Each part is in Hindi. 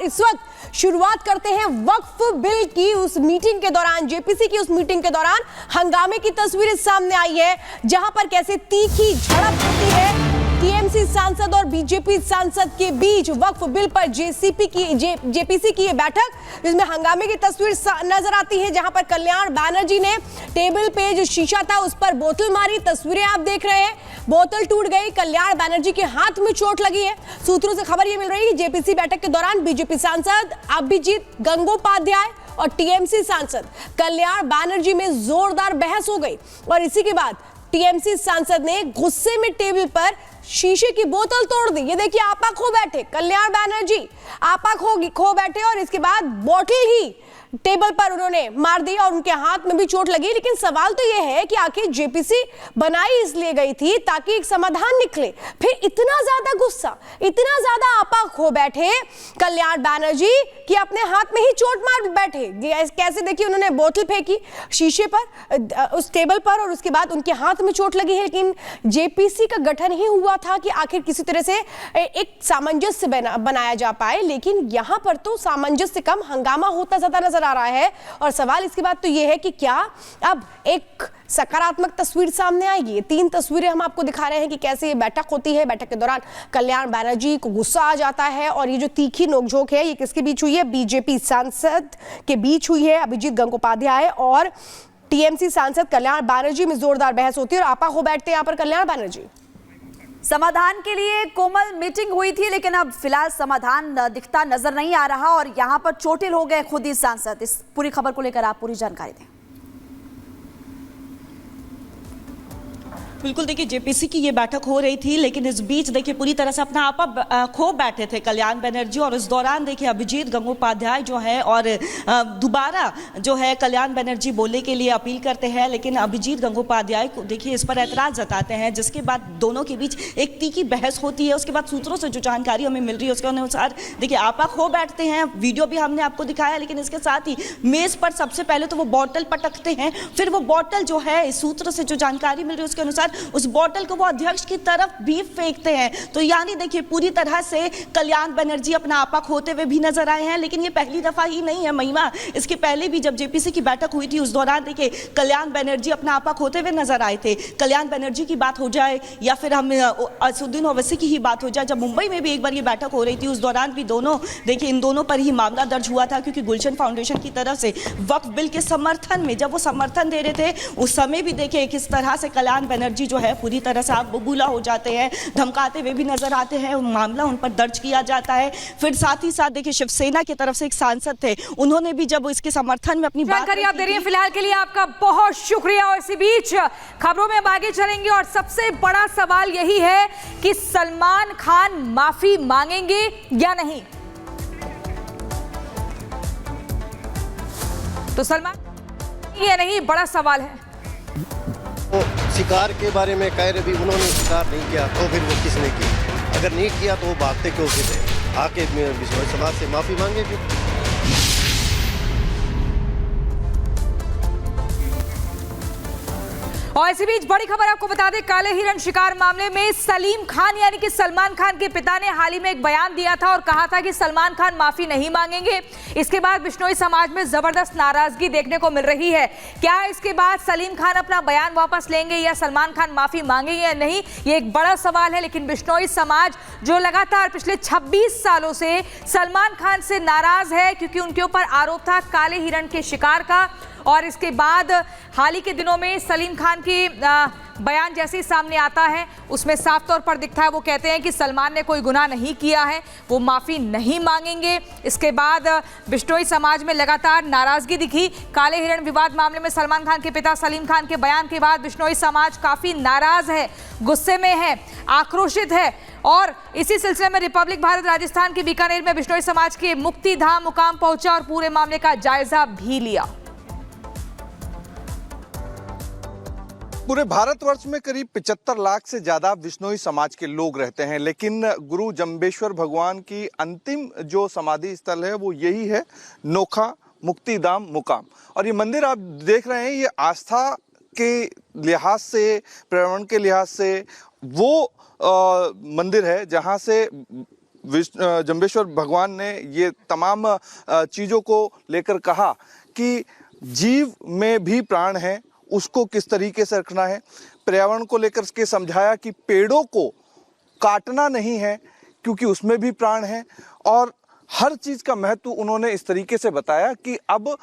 और इस वक्त शुरुआत करते हैं वक्फ बिल की उस मीटिंग के दौरान, जेपीसी की उस मीटिंग के दौरान हंगामे की तस्वीरें सामने आई है, जहां पर कैसे तीखी झड़प होती है टीएमसी सांसद और बीजेपी सांसद के बीच वक्फ बिल पर जेपीसी की ये बैठक, जिसमें हंगामे की तस्वीर नजर आती है, जहां पर कल्याण बैनर्जी ने टेबल पे जो शीशा था उस पर बोतल मारी। तस्वीरें आप देख रहे हैं, बोतल टूट गई, कल्याण बैनर्जी के हाथ में चोट लगी है। सूत्रों से खबर यह मिल रही है कि जेपीसी बैठक के दौरान बीजेपी सांसद अभिजीत गंगोपाध्याय और टीएमसी सांसद कल्याण बैनर्जी में जोरदार बहस हो गई और इसी के बाद टीएमसी सांसद ने गुस्से में टेबल पर शीशे की बोतल तोड़ दी। ये देखिए, आपा खो बैठे कल्याण बैनर्जी, आपा खो बैठे और इसके बाद बोतल ही टेबल पर उन्होंने मार दी और उनके हाथ में भी चोट लगी। लेकिन सवाल तो यह है कि आखिर जेपीसी बनाई इसलिए गई थी ताकि एक समाधान निकले, फिर इतना ज्यादा गुस्सा, इतना ज्यादा आपा खो बैठे कल्याण बैनर्जी कि अपने हाथ में ही चोट मार बैठे। कैसे देखिए, उन्होंने बोतल फेंकी शीशे पर, उस टेबल पर, और उसके बाद उनके हाथ में चोट लगी है। लेकिन जेपीसी का गठन ही हुआ था कि आखिर किसी तरह से एक सामंजस्य बनाया जा पाए, लेकिन यहां पर तो सामंजस्य से कम हंगामा होता ज्यादा नजर आ रहा है। और सवाल इसके बाद तो यह है कि क्या अब एक सकारात्मक तस्वीर सामने आएगी। ये तीन तस्वीरें हम आपको दिखा रहे हैं कि कैसे ये बैठक होती है। बैठक के दौरान कल्याण बैनर्जी को गुस्सा आ जाता है और ये जो तीखी नोकझोंक है ये किसके बीच हुई है? बीजेपी सांसद के बीच हुई है, अभिजीत गंगोपाध्याय और टीएमसी सांसद कल्याण बैनर्जी में जोरदार बहस होती है और आपा हो बैठते हैं यहाँ पर कल्याण बैनर्जी। समाधान के लिए कोमल मीटिंग हुई थी, लेकिन अब फिलहाल समाधान दिखता नजर नहीं आ रहा और यहां पर चोटिल हो गए खुद ही सांसद। इस पूरी खबर को लेकर आप पूरी जानकारी दें। बिल्कुल, देखिए जेपीसी की ये बैठक हो रही थी, लेकिन इस बीच देखिए पूरी तरह से अपना आपा खो बैठे थे कल्याण बनर्जी और इस दौरान देखिए अभिजीत गंगोपाध्याय जो है और दोबारा जो है कल्याण बनर्जी बोलने के लिए अपील करते हैं, लेकिन अभिजीत गंगोपाध्याय को देखिए इस पर ऐतराज जताते हैं, जिसके बाद दोनों के बीच एक तीखी बहस होती है। उसके बाद सूत्रों से जो जानकारी हमें मिल रही है उसके अनुसार देखिए आपा खो बैठते हैं, वीडियो भी हमने आपको दिखाया, लेकिन इसके साथ ही मेज पर सबसे पहले तो वो बॉटल पटकते हैं, फिर वो बॉटल जो है इस सूत्र से जो जानकारी मिल रही है उसके अनुसार उस बोतल को वो अध्यक्ष की तरफ भी फेंकते हैं। तो यानी देखिए पूरी तरह से कल्याण बनर्जी अपना आपा खोते हुए भी नजर आए हैं। लेकिन ये पहली दफा ही नहीं है महिमा, इसके पहले भी जब जेपीसी की बैठक हुई थी उस दौरान देखिए कल्याण बनर्जी अपना आपा खोते हुए नजर आए थे। कल्याण बनर्जी की बात हो जाए या फिर हम असदुद्दीन ओवैसी की ही बात हो जाए, जब मुंबई में भी एक बार ये बैठक हो रही थी उस दौरान भी दोनों देखिए इन दोनों पर ही मामला दर्ज हुआ था, क्योंकि गुलशन फाउंडेशन की तरफ से वक्फ बिल के समर्थन में जब वो समर्थन दे रहे थे उस समय भी देखिए किस तरह से कल्याण बनर्जी जो है पूरी तरह से आग बबूला हो जाते हैं, धमकाते हुए भी नजर आते हैं, मामला उन पर दर्ज किया जाता है। फिर साथ ही साथ देखिए शिवसेना की तरफ से एक सांसद थे, उन्होंने भी जब इसके समर्थन में अपनी जानकारी आप दे रही हैं। फिलहाल के लिए आपका बहुत शुक्रिया और इसी बीच खबरों में आगे चलेंगे और सबसे बड़ा सवाल यही है कि सलमान खान माफी मांगेंगे या नहीं। तो सलमान ये नहीं बड़ा सवाल है। तो शिकार के बारे में कह रहे भी उन्होंने शिकार नहीं किया, तो फिर वो किसने किया? अगर नहीं किया तो वो भागते क्यों फिर आके समाज से माफी मांगे फिर। और इसी बीच बड़ी खबर आपको बता दें, काले हिरण शिकार मामले में सलीम खान यानी कि सलमान खान के पिता ने हाल ही में एक बयान दिया था और कहा था कि सलमान खान माफी नहीं मांगेंगे। इसके बाद बिश्नोई समाज में जबरदस्त नाराजगी देखने को मिल रही है। क्या इसके बाद सलीम खान अपना बयान वापस लेंगे या सलमान खान माफी मांगेंगे या नहीं, ये एक बड़ा सवाल है। लेकिन बिश्नोई समाज जो लगातार पिछले 26 सालों से सलमान खान से नाराज है, क्योंकि उनके ऊपर आरोप था काले हिरण के शिकार का, और इसके बाद हाल ही के दिनों में सलीम खान की बयान जैसे ही सामने आता है उसमें साफ तौर पर दिखता है, वो कहते हैं कि सलमान ने कोई गुनाह नहीं किया है, वो माफ़ी नहीं मांगेंगे। इसके बाद बिश्नोई समाज में लगातार नाराज़गी दिखी। काले हिरण विवाद मामले में सलमान खान के पिता सलीम खान के बयान के बाद बिश्नोई समाज काफ़ी नाराज़ है, गुस्से में है, आक्रोशित है और इसी सिलसिले में रिपब्लिक भारत राजस्थान के बीकानेर में बिश्नोई समाज के मुक्तिधाम मुकाम पहुंचा और पूरे मामले का जायजा भी लिया। पूरे भारतवर्ष में करीब 75 लाख से ज्यादा बिश्नोई समाज के लोग रहते हैं, लेकिन गुरु जंबेश्वर भगवान की अंतिम जो समाधि स्थल है वो यही है, नोखा मुक्तिधाम मुकाम। और ये मंदिर आप देख रहे हैं, ये आस्था के लिहाज से, पर्यावरण के लिहाज से वो मंदिर है जहाँ से जंबेश्वर भगवान ने ये तमाम चीज़ों को लेकर कहा कि जीव में भी प्राण है, उसको किस तरीके से रखना है। पर्यावरण को लेकर के समझाया कि पेड़ों को काटना नहीं है क्योंकि उसमें भी प्राण है, और हर चीज़ का महत्व उन्होंने इस तरीके से बताया कि अब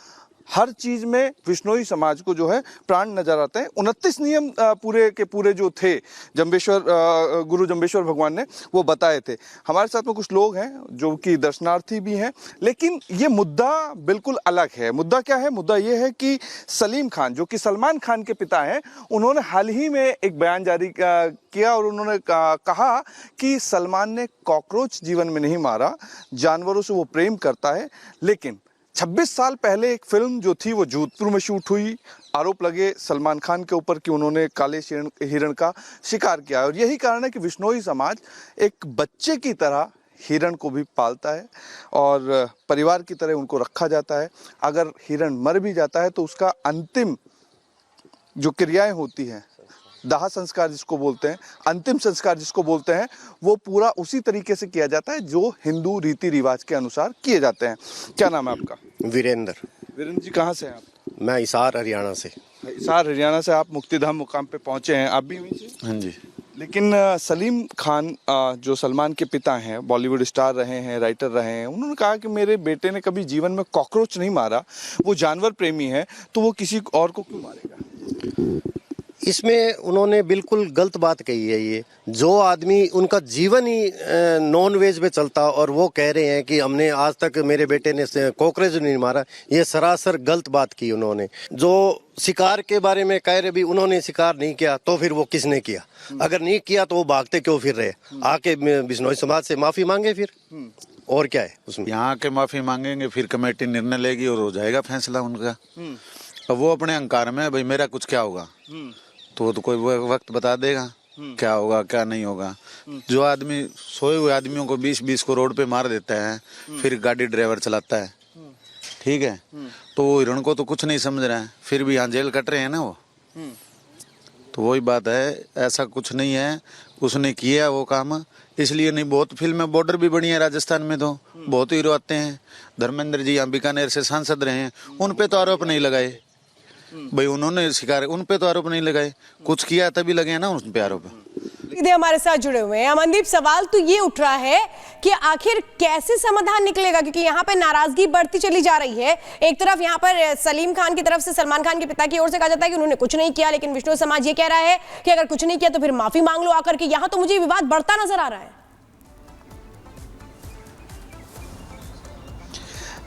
हर चीज में विश्नोई समाज को जो है प्राण नजर आते हैं। 29 नियम पूरे के पूरे जो थे गुरु जंबेश्वर भगवान ने वो बताए थे। हमारे साथ में कुछ लोग हैं जो कि दर्शनार्थी भी हैं, लेकिन ये मुद्दा बिल्कुल अलग है। मुद्दा क्या है? मुद्दा ये है कि सलीम खान जो कि सलमान खान के पिता हैं, उन्होंने हाल ही में एक बयान जारी किया और उन्होंने कहा कि सलमान ने कॉकरोच जीवन में नहीं मारा, जानवरों से वो प्रेम करता है। लेकिन 26 साल पहले एक फिल्म जो थी वो जोधपुर में शूट हुई, आरोप लगे सलमान खान के ऊपर कि उन्होंने काले हिरण का शिकार किया है, और यही कारण है कि विश्नोई समाज एक बच्चे की तरह हिरण को भी पालता है और परिवार की तरह उनको रखा जाता है। अगर हिरण मर भी जाता है तो उसका अंतिम जो क्रियाएं होती हैं, दाह संस्कार जिसको बोलते हैं, अंतिम संस्कार जिसको बोलते हैं, वो पूरा उसी तरीके से किया जाता है जो हिंदू रीति रिवाज के अनुसार किए जाते हैं। क्या नाम है आपका? वीरेंद्र। वीरेंद्र जी, कहाँ से हैं आप? मैं हिसार हरियाणा से। हिसार हरियाणा से आप मुक्तिधाम मुकाम पे पहुंचे हैं, आप भी वहीं से? हाँ जी। लेकिन सलीम खान जो सलमान के पिता हैं, बॉलीवुड स्टार रहे हैं, राइटर रहे हैं, उन्होंने कहा कि मेरे बेटे ने कभी जीवन में कॉकरोच नहीं मारा, वो जानवर प्रेमी है, तो वो किसी और को क्यों मारेगा? इसमें उन्होंने बिल्कुल गलत बात कही है। ये जो आदमी उनका जीवन ही नॉन वेज में चलता और वो कह रहे हैं कि हमने आज तक मेरे बेटे ने कॉकरोच नहीं मारा, ये सरासर गलत बात की उन्होंने। जो शिकार के बारे में कह रहे भी उन्होंने शिकार नहीं किया, तो फिर वो किसने किया? अगर नहीं किया तो वो भागते क्यों फिर रहे? आके बिश्नोई समाज से माफी मांगे फिर, और क्या है उसमें? यहाँ के माफी मांगेंगे, फिर कमेटी निर्णय लेगी और हो जाएगा फैसला उनका। अब वो अपने अहंकार में भाई मेरा कुछ क्या होगा, तो कोई वक्त बता देगा क्या होगा क्या नहीं होगा। जो आदमी सोए हुए आदमियों को 20-20 को रोड पे मार देता है, फिर गाड़ी ड्राइवर चलाता है, ठीक है, तो वो हिरण को तो कुछ नहीं समझ रहा है, फिर भी यहाँ जेल कट रहे हैं ना वो। तो वही बात है, ऐसा कुछ नहीं है, उसने किया वो काम, इसलिए नहीं। बहुत फिल्में बॉर्डर भी बनी है राजस्थान में, तो बहुत हीरो आते हैं। धर्मेंद्र जी यहाँ बीकानेर से सांसद रहे हैं, उन पे तो आरोप नहीं लगाए भाई, उन्होंने शिकार, उन पे तो आरोप नहीं लगाए, कुछ किया तभी लगे ना उन पे आरोप। सीधे हमारे साथ जुड़े हुए हैं अमनदीप। सवाल तो ये उठ रहा है कि आखिर कैसे समाधान निकलेगा, क्योंकि यहाँ पे नाराजगी बढ़ती चली जा रही है। एक तरफ यहाँ पर सलीम खान की तरफ से सलमान खान के पिता की ओर से कहा जाता है कि उन्होंने कुछ नहीं किया, लेकिन विष्णु समाज ये कह रहा है कि अगर कुछ नहीं किया तो फिर माफी मांग लो आकर के। यहाँ तो मुझे विवाद बढ़ता नजर आ रहा है।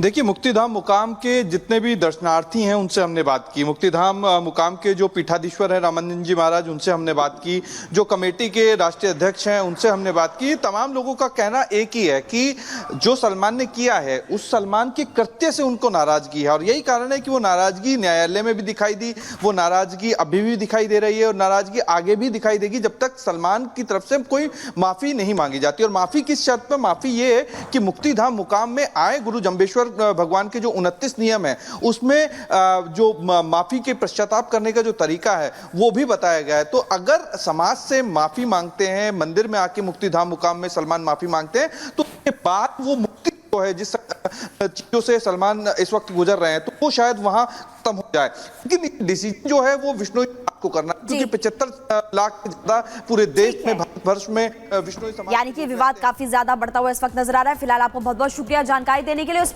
देखिए, मुक्तिधाम मुकाम के जितने भी दर्शनार्थी हैं उनसे हमने बात की। मुक्तिधाम मुकाम के जो पीठाधीश्वर हैं रामानंद जी महाराज, उनसे हमने बात की। जो कमेटी के राष्ट्रीय अध्यक्ष हैं उनसे हमने बात की। तमाम लोगों का कहना एक ही है कि जो सलमान ने किया है उस सलमान के कृत्य से उनको नाराजगी है, और यही कारण है कि वो नाराजगी न्यायालय में भी दिखाई दी, वो नाराजगी अभी भी दिखाई दे रही है, और नाराजगी आगे भी दिखाई देगी जब तक सलमान की तरफ से कोई माफी नहीं मांगी जाती। और माफी किस शर्त पर? माफी ये है कि मुक्तिधाम मुकाम में आए गुरु जंबेश्वर भगवान के जो 29 नियम है उसमें जो माफी के पश्चाताप करने का जो तरीका है वो भी बताया गया है। तो अगर समाज से माफी मांगते हैं, मंदिर में आके मुक्तिधाम मुकाम में सलमान माफी मांगते हैं, तो उसके बाद वो मुक्ति जो है जिस चीजों से सलमान इस वक्त गुजर रहे हैं, तो वो शायद वहां खत्म हो जाए। लेकिन डिसीजन जो है वो विष्णु को करना, क्योंकि 75 लाख से ज्यादा पूरे देश में, भारतवर्ष में विष्णु समाज, यानी कि विवाद काफी ज्यादा बढ़ता हुआ इस वक्त नजर आ रहा है। फिलहाल आपको बहुत बहुत शुक्रिया जानकारी देने के लिए। उस